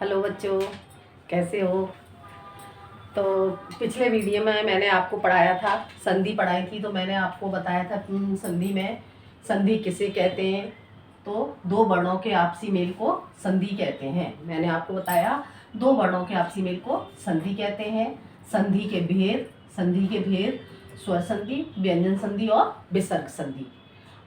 Hello बच्चों, कैसे हो। तो पिछले वीडियो में मैंने आपको पढ़ाया था, संधि पढ़ाई थी। तो मैंने आपको बताया था संधि में संधि किसे कहते हैं। तो दो वर्णों के आपसी मेल को संधि कहते हैं। मैंने आपको बताया दो वर्णों के आपसी मेल को संधि कहते हैं। संधि के भेद स्वर संधि, व्यंजन संधि और विसर्ग संधि।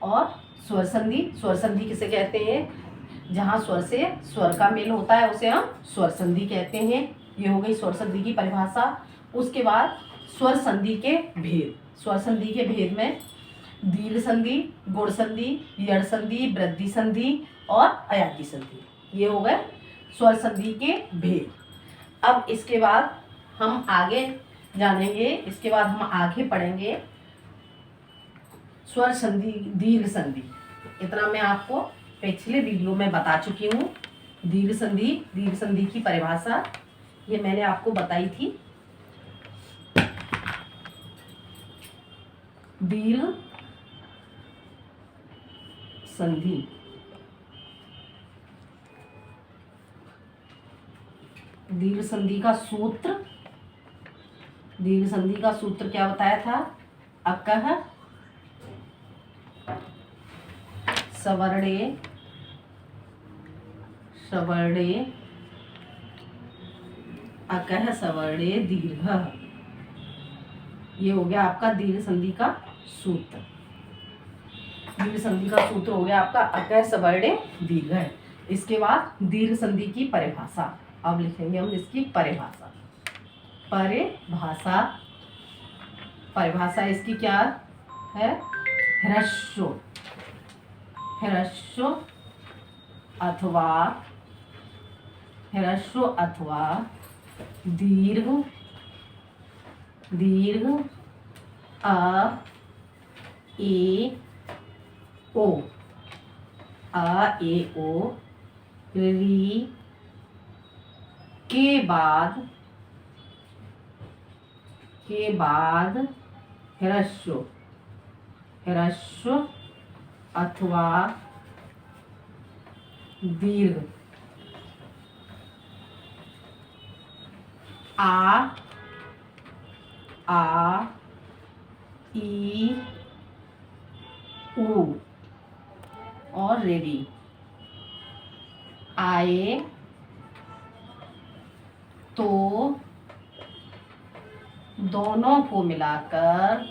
और स्वर संधि किसे कहते हैं, जहाँ स्वर से स्वर का मेल होता है उसे हम स्वर संधि कहते हैं। ये हो गई स्वर संधि की परिभाषा। उसके बाद स्वर संधि के भेद। स्वर संधि के भेद में दीर्घ संधि, गुण संधि, यड़ संधि, वृद्धि संधि और अयाची संधि, ये हो गए स्वर संधि के भेद। अब इसके बाद हम आगे जानेंगे, इसके बाद हम आगे पढ़ेंगे स्वर संधि, दीर्घ संधि। इतना मैं आपको पिछले वीडियो में बता चुकी हूँ। दीर्घ संधि की परिभाषा ये मैंने आपको बताई थी। दीर्घ संधि, दीर्घ संधि का सूत्र, दीर्घ संधि का सूत्र क्या बताया था, अकह सवर्णे सवर्णे अकह सवर्णे दीर्घ। ये हो गया आपका दीर्घ संधि का सूत्र। दीर्घ संधि का सूत्र हो गया आपका अकह सवर्णे दीर्घ है। इसके बाद दीर्घ संधि की परिभाषा, अब लिखेंगे हम इसकी परिभाषा। परिभाषा इसकी क्या है, ह्रस्व अथवा दीर्घ अ ए ओ री के बाद ह्रस्व अथवा दीर्घ आ ई उ और रेडी आए तो दोनों को मिलाकर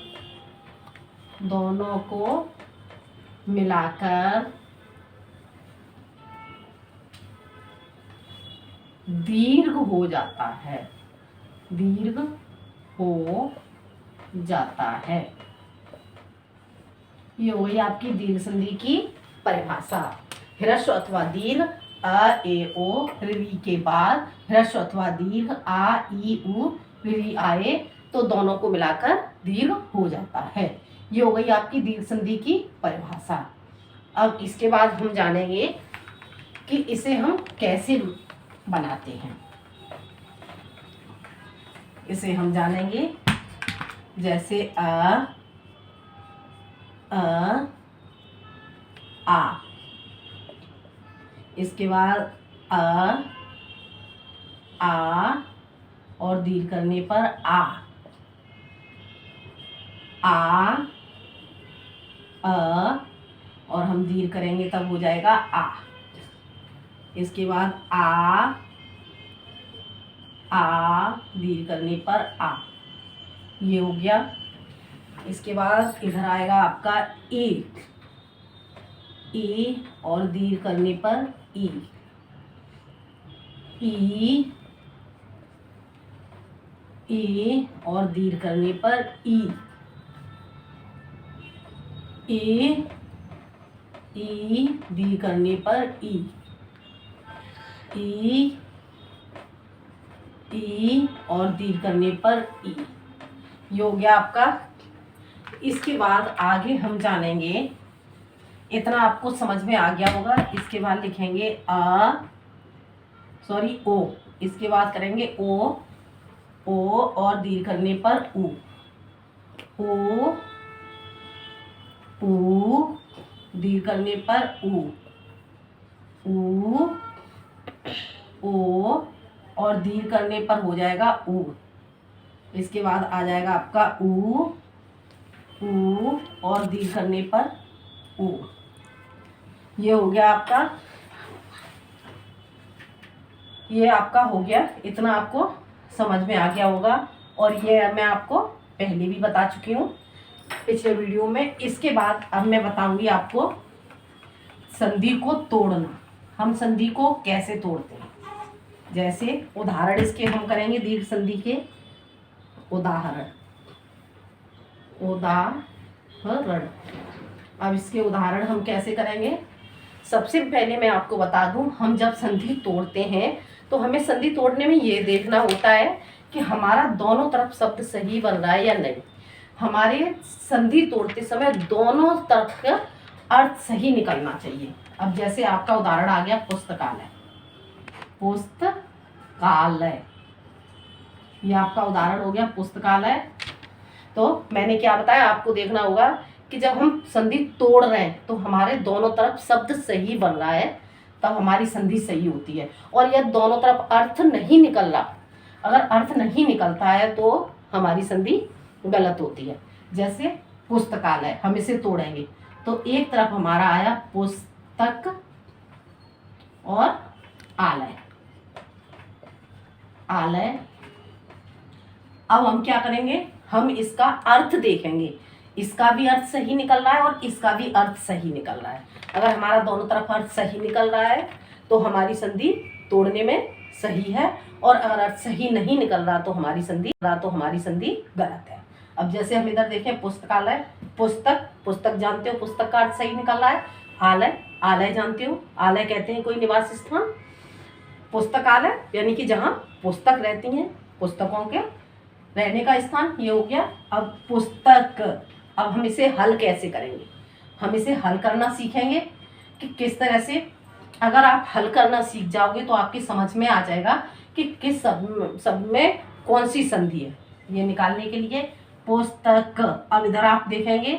दीर्घ हो जाता है। ये हो गई आपकी दीर्घ संधि की परिभाषा। ह्रस्व अथवा दीर्घ अ ए ओ री के बाद ह्रस्व अथवा दीर्घ आ ई उ री आए तो दोनों को मिलाकर दीर्घ हो जाता है। ये हो गई आपकी दीर्घ संधि की परिभाषा। अब इसके बाद हम जानेंगे कि इसे हम कैसे बनाते हैं। इसे हम जानेंगे जैसे आ इसके बाद आ और दीर्घ करने पर आ और हम दीर्घ करेंगे तब हो जाएगा आ। इसके बाद आ दीर्घ करने पर आ, ये हो गया। इसके बाद इधर आएगा आपका ए और दीर्घ करने पर ई और दीर्घ करने पर ई दीर्घ करने पर ई और दीर्घ करने पर ई, ये हो गया आपका। इसके बाद आगे हम जानेंगे, इतना आपको समझ में आ गया होगा। इसके बाद लिखेंगे ओ, इसके बाद करेंगे ओ और दीर्घ करने पर उ, दीर्घ करने पर उ, ओ और दीर्घ करने पर हो जाएगा ऊ। इसके बाद आ जाएगा आपका ऊ, ऊ और दीर्घ करने पर ऊ। ये हो गया आपका, ये आपका हो गया। इतना आपको समझ में आ गया होगा और ये मैं आपको पहले भी बता चुकी हूँ पिछले वीडियो में। इसके बाद अब मैं बताऊंगी आपको संधि को तोड़ना। हम संधि को कैसे तोड़ते हैं, जैसे उदाहरण इसके हम करेंगे दीर्घ संधि के उदाहरण। अब इसके उदाहरण हम कैसे करेंगे, सबसे पहले मैं आपको बता दूं, हम जब संधि तोड़ते हैं तो हमें संधि तोड़ने में ये देखना होता है कि हमारा दोनों तरफ शब्द सही बन रहा है या नहीं। हमारे संधि तोड़ते समय दोनों तरफ का अर्थ सही निकलना चाहिए। अब जैसे आपका उदाहरण आ गया पुस्तकालय, पुस्तकालय, ये आपका उदाहरण हो गया पुस्तकालय। तो मैंने क्या बताया, आपको देखना होगा कि जब हम संधि तोड़ रहे हैं तो हमारे दोनों तरफ शब्द सही बन रहा है, तब हमारी संधि सही होती है। और यह दोनों तरफ अर्थ नहीं निकल रहा, अगर अर्थ नहीं निकलता है तो हमारी संधि गलत होती है। जैसे पुस्तकालय, हम इसे तोड़ेंगे तो एक तरफ हमारा आया पुस्तक और आलय, आलय। अब हम क्या करेंगे, हम इसका अर्थ देखेंगे, इसका भी अर्थ सही निकल रहा है और इसका भी अर्थ सही निकल रहा है। अगर हमारा दोनों तरफ अर्थ सही निकल रहा है तो हमारी संधि तोड़ने में सही है, और अगर अर्थ सही नहीं निकल रहा तो हमारी संधि गलत है। अब जैसे हम इधर देखें पुस्तकालय, पुस्तक, पुस्तक जानते हो, पुस्तक का अर्थ सही निकल रहा है। आलय, आलय जानते हो, आलय कहते हैं कोई निवास स्थान। पुस्तकालय यानी कि जहाँ पुस्तक रहती हैं, पुस्तकों के रहने का स्थान, ये हो गया। अब पुस्तक, अब हम इसे हल कैसे करेंगे, हम इसे हल करना सीखेंगे कि किस तरह से। अगर आप हल करना सीख जाओगे तो आपकी समझ में आ जाएगा कि किस शब्द में कौन सी संधि है। ये निकालने के लिए पुस्तक, अब इधर आप देखेंगे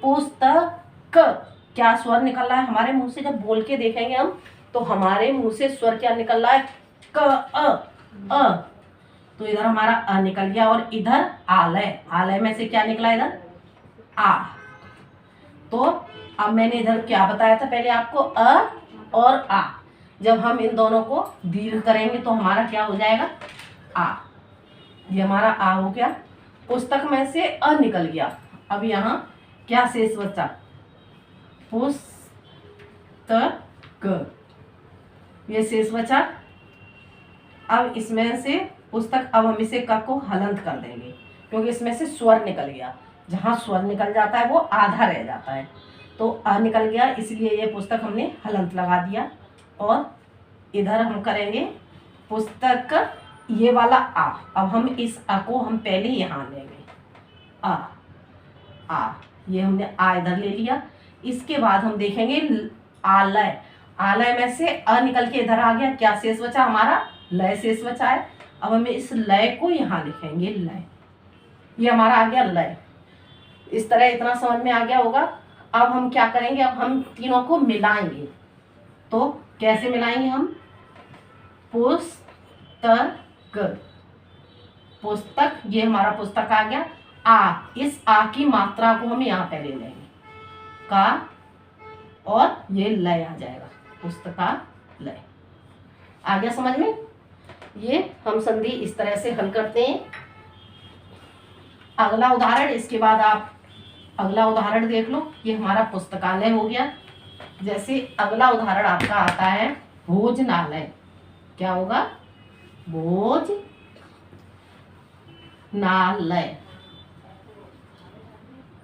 पुस्तक, क्या स्वर निकल रहा है हमारे मुंह से। जब बोल के देखेंगे हम तो हमारे मुंह से स्वर क्या निकल रहा है, क अ। तो इधर हमारा अ निकल गया, और इधर आलय, आलय में से क्या निकला इधर आ। तो अब मैंने इधर क्या बताया था पहले आपको, अ और आ। जब हम इन दोनों को दीर्घ करेंगे तो हमारा क्या हो जाएगा, आ। ये हमारा आ हो गया। पुस्तक में से अ निकल गया, अब यहाँ क्या शेष बचा, पुस्तक, ये शेष बचा। अब इसमें से पुस्तक, अब हम इसे क को हलंत कर देंगे क्योंकि इसमें से स्वर निकल गया। जहाँ स्वर निकल जाता है वो आधा रह जाता है, तो अ निकल गया, इसलिए ये पुस्तक हमने हलंत लगा दिया। और इधर हम करेंगे पुस्तक, ये वाला आ। अब हम इस आ को हम पहले यहाँ लेंगे, आ, ये हमने आ इधर ले लिया। इसके बाद हम देखेंगे आलय, आलय में से अ निकल के इधर आ गया, क्या शेष बचा हमारा, लय शेष बचा है। अब हम इस लय को यहाँ लिखेंगे, लय, ये हमारा आ गया लय। इस तरह इतना समझ में आ गया होगा। अब हम क्या करेंगे, अब हम तीनों को मिलाएंगे। तो कैसे मिलाएंगे हम, पुस्तक, पुस्तक, ये हमारा पुस्तक आ गया। आ, इस आ की मात्रा को हम यहाँ पे ले लेंगे, का, और ये लय आ जाएगा, पुस्तकालय। आ गया समझ में। ये हम संधि इस तरह से हल करते हैं। अगला उदाहरण, इसके बाद आप अगला उदाहरण देख लो। ये हमारा पुस्तकालय हो गया। जैसे अगला उदाहरण आपका आता है भोजनालय, क्या होगा, भोजनालय,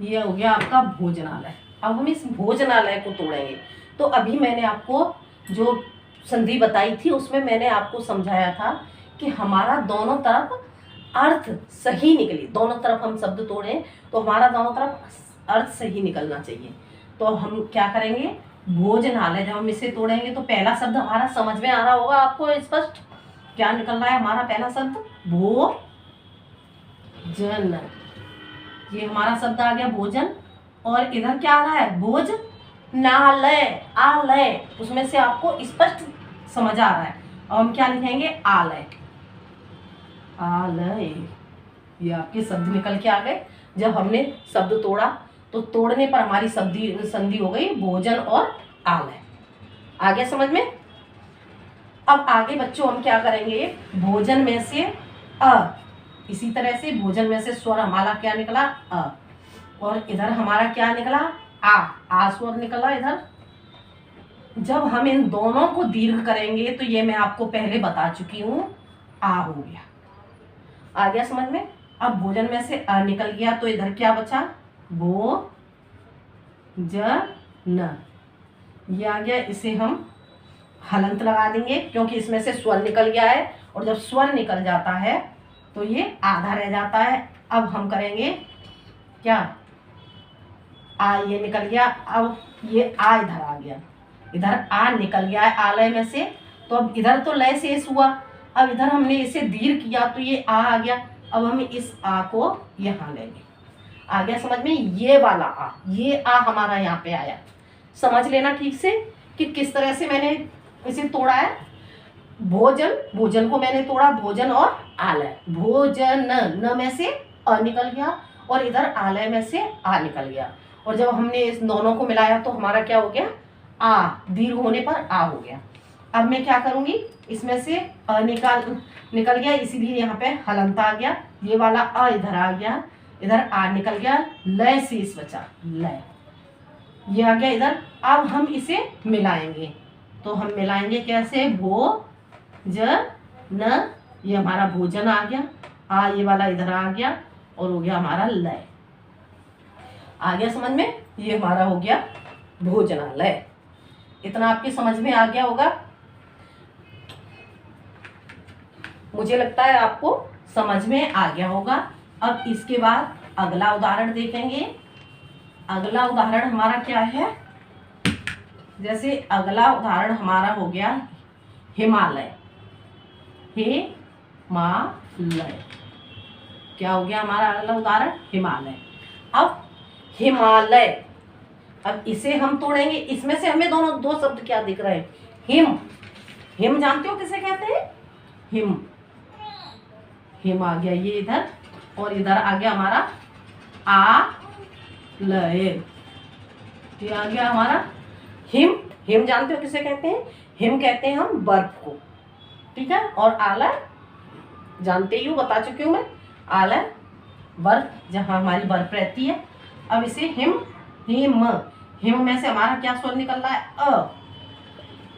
ये हो गया आपका भोजनालय। अब हम इस भोजनालय को तोड़ेंगे। तो अभी मैंने आपको जो संधि बताई थी उसमें मैंने आपको समझाया था कि हमारा दोनों तरफ अर्थ सही निकले। दोनों तरफ हम शब्द तोड़ें तो हमारा दोनों तरफ अर्थ सही निकलना चाहिए। तो हम क्या करेंगे, भोजनालय, जब हम इसे तोड़ेंगे तो पहला शब्द हमारा समझ में आ रहा होगा आपको स्पष्ट, क्या निकल रहा है हमारा पहला शब्द, भोजन। ये हमारा शब्द आ गया भोजन। और इधर क्या आ रहा है, भोजनालय, आलय, उसमें से आपको स्पष्ट समझ आ रहा है। और हम क्या लिखेंगे, आलय। आलय, ये आपके शब्द निकल के आ गए। जब हमने शब्द तोड़ा तो तोड़ने पर हमारी संधि हो गई भोजन और आलय। आ गया समझ में? अब आगे बच्चों हम क्या करेंगे, भोजन में से अ, इसी तरह से भोजन में से स्वर हमारा क्या निकला अ, और इधर हमारा क्या निकला आ स्वर निकला इधर। जब हम इन दोनों को दीर्घ करेंगे तो ये मैं आपको पहले बता चुकी हूं, आ हो गया। आ गया समझ में? अब भोजन में से अ निकल गया तो इधर क्या बचा, भो ज न, ये आ गया। इसे हम हलंत लगा देंगे क्योंकि इसमें से स्वर निकल गया है, और जब स्वर निकल जाता है तो ये आधा रह जाता है। अब हम करेंगे क्या, आ ये निकल गया, अब ये आ इधर आ गया, इधर आ निकल गया है आलय में से, तो अब इधर तो लय शेष हुआ। अब इधर हमने इसे दीर्घ किया तो ये आ गया। अब हम इस आ को यहाँ लेंगे। आ गया समझ में? ये वाला आ, ये आ हमारा यहाँ पे आया। समझ लेना ठीक से कि किस तरह से मैंने इसे तोड़ा है। भोजन, भोजन को मैंने तोड़ा भोजन और आलय। भोजन न में से अ निकल गया और इधर आलय में से आ निकल गया, और जब हमने इस दोनों को मिलाया तो हमारा क्या हो गया, आ, दीर्घ होने पर आ हो गया। अब मैं क्या करूंगी, इसमें से अ निकल गया, इसीलिए यहाँ पे हलंत आ गया। ये वाला अ इधर आ गया, इधर आ निकल गया, लय शेष बचा, लय ये आ गया इधर। अब हम इसे मिलाएंगे, तो हम मिलाएंगे कैसे, भो ज न, ये हमारा भोजन आ गया, आ ये वाला इधर आ गया और हो गया हमारा लय। आ गया समझ में? ये हमारा हो गया भोजनालय। इतना आपके समझ में आ गया होगा, मुझे लगता है आपको समझ में आ गया होगा। अब इसके बाद अगला उदाहरण देखेंगे। अगला उदाहरण हमारा क्या है, जैसे अगला उदाहरण हमारा हो गया हिमालय। हिमालय क्या हो गया हमारा अगला उदाहरण, हिमालय। अब हिमालय, अब इसे हम तोड़ेंगे। इसमें से हमें दोनों दो शब्द क्या दिख रहे हैं, हिम, हिम जानते हो किसे कहते हैं, हिम, हिम आ गया ये इधर, और इधर आ गया हमारा आ लय, ये आ गया हमारा हिम। हिम जानते हो किसे कहते हैं, हिम कहते हैं हम बर्फ को, ठीक है। और आलय जानते ही हो, बता चुकी हूं मैं, आलय बर्फ, जहां हमारी बर्फ रहती है। अब इसे हिम, हिम, हिम में से हमारा क्या स्वर निकल रहा है, अ,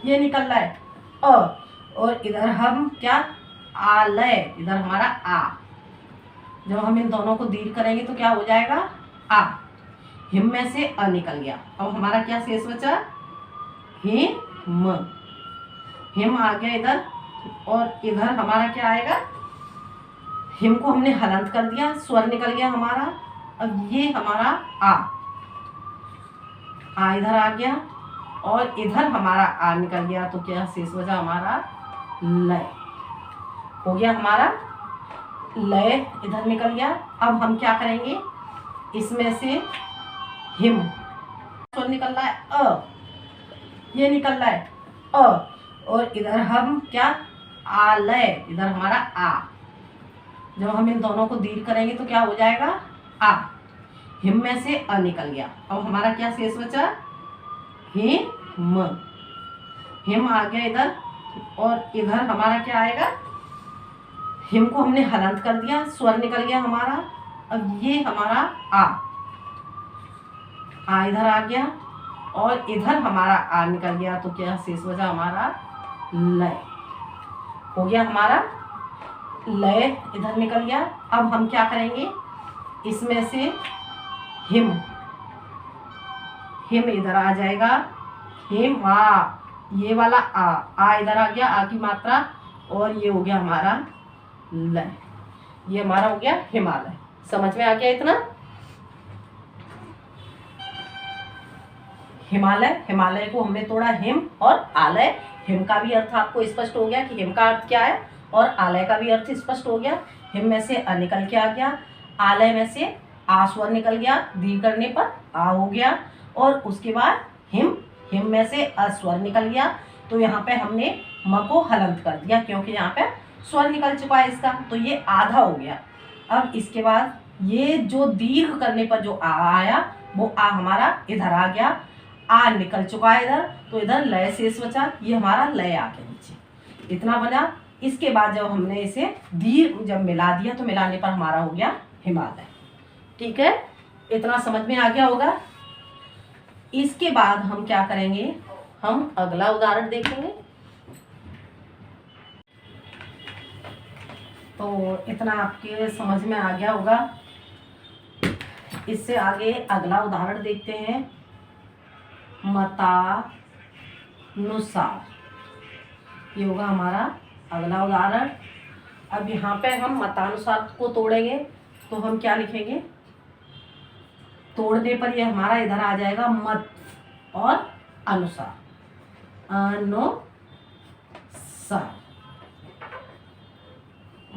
ये निकल रहा है अ, और इधर हम क्या, आलय, इधर हमारा आ। जब हम इन दोनों को दीर्घ करेंगे तो क्या हो जाएगा, आ, हिम में से अ निकल गया। अब हमारा क्या शेष बचा, हिम, हिम आ गया इधर, और इधर हमारा क्या आएगा, हिम को हमने हलंत कर दिया, स्वर निकल गया हमारा। अब ये हमारा आ इधर आ गया, और इधर हमारा आ निकल गया, तो क्या शेष बचा हमारा, लय हो गया हमारा, लय इधर निकल गया। अब हम क्या करेंगे, इसमें से हिम स्वर निकल रहा है अ, ये निकल रहा है अ, और इधर हम क्या, आलय, इधर हमारा आ। जब हम इन दोनों को दीर्घ करेंगे तो क्या हो जाएगा, आ, हिम में से अ निकल गया। अब हमारा क्या शेष बचा, हिम, हिम आ गया इधर, और इधर हमारा क्या आएगा, हिम को हमने हलंत कर दिया, स्वर निकल गया हमारा। अब ये हमारा आ इधर आ गया, और इधर हमारा आ निकल गया, तो क्या शेष बचा हमारा, लय हो गया हमारा, लय इधर निकल गया। अब हम क्या करेंगे, इसमें से हिम, हिम इधर आ जाएगा, हिम आ, ये वाला आ इधर आ गया, आ की मात्रा, और ये हो गया हमारा लय, ये हमारा हो गया हिमालय। समझ में आ गया इतना, हिमालय, हिमालय को हमने तोड़ा हिम और आलय। हिम का भी अर्थ आपको स्पष्ट हो गया कि हिम का अर्थ क्या है, और आलय का भी अर्थ स्पष्ट हो गया। हिम में से अ निकल के आ गया, आलय में से आ स्वर निकल गया, दीर्घ करने पर आ हो गया, और उसके बाद हिम, हिम में से अ स्वर निकल गया, तो यहाँ पे हमने म को हलंत कर दिया क्योंकि यहाँ पे स्वर निकल चुका है इसका, तो ये आधा हो गया। अब इसके बाद ये जो दीर्घ करने पर जो आ आया वो आ हमारा इधर आ गया, आ निकल चुका है इधर, तो इधर लय शेष बचा, ये हमारा लय आ गया नीचे, इतना बना। इसके बाद जब हमने इसे दीर्घ जब मिला दिया तो मिलाने पर हमारा हो गया हिमालय। ठीक है, इतना समझ में आ गया होगा। इसके बाद हम क्या करेंगे, हम अगला उदाहरण देखेंगे। तो इतना आपके समझ में आ गया होगा। इससे आगे अगला उदाहरण देखते हैं, मतानुसार। ये होगा हमारा अगला उदाहरण। अब यहाँ पे हम मतानुसार को तोड़ेंगे, तो हम क्या लिखेंगे, तोड़ने पर ये हमारा इधर आ जाएगा मत और अनुसार, अनुसार,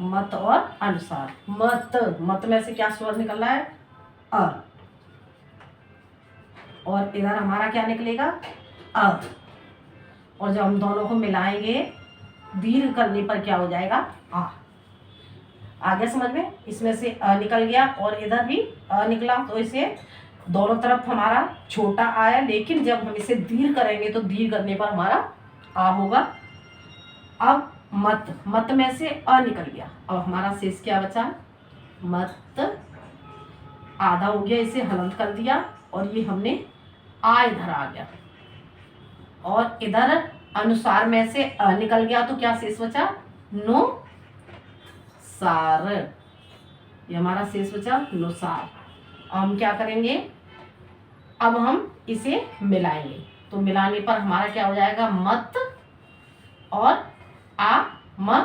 मत और अनुसार। मत में से क्या स्वर निकल रहा है, अ, और इधर हमारा क्या निकलेगा, अ, और जब हम दोनों को मिलाएंगे दीर्घ करने पर क्या हो जाएगा, आ। आ गया समझ में, इसमें से अ निकल गया और इधर भी अ निकला, तो इसे दोनों तरफ हमारा छोटा आया, लेकिन जब हम इसे दीर्घ करेंगे तो दीर्घ करने पर हमारा आ होगा। अब मत में से अ निकल गया, अब हमारा शेष क्या बचा, मत, आधा हो गया, इसे हलंत कर दिया और ये हमने आ इधर आ गया, और इधर अनुसार में से अ निकल गया, तो क्या शेष बचा, नो सार, ये हमारा शेष बचा नुसार। अब हम क्या करेंगे, अब हम इसे मिलाएंगे, तो मिलाने पर हमारा क्या हो जाएगा, मत और आ, म,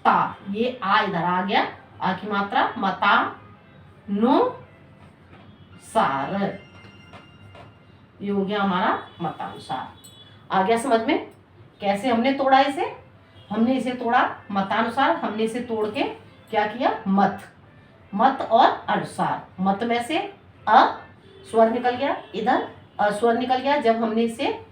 ता, ये आ इधर आ गया, आ की मात्रा, मता नो सार, ये हो गया हमारा मतानुसार। आ गया समझ में कैसे हमने तोड़ा इसे, हमने इसे तोड़ा मतानुसार, हमने इसे तोड़ के क्या किया, मत और अनुसार। मत में से अ स्वर निकल गया, इधर अ स्वर निकल गया, जब हमने इसे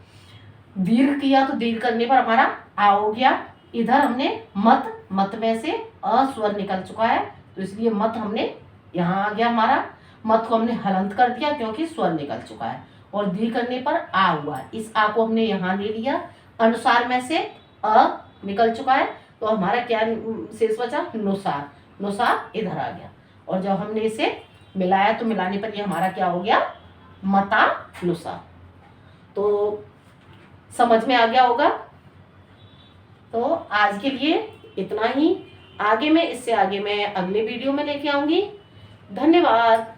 दीर्घ किया तो दीर्घ करने पर हमारा आ हो गया। इधर हमने मत में से अ स्वर निकल चुका है, तो इसलिए मत हमने यहाँ आ गया हमारा, मत को हमने हलंत कर दिया क्योंकि स्वर निकल चुका है, और दीर्घ करने पर आ हुआ, इस आ को हमने यहाँ ले लिया। अनुसार में से अ निकल चुका है, तो हमारा क्या शेष बचा, नुसार, नुसार इधर आ गया, और जब हमने इसे मिलाया तो मिलाने पर ये हमारा क्या हो गया, मतानुसार। तो समझ में आ गया होगा। तो आज के लिए इतना ही, आगे मैं इससे आगे मैं अगले वीडियो में लेके आऊंगी। धन्यवाद।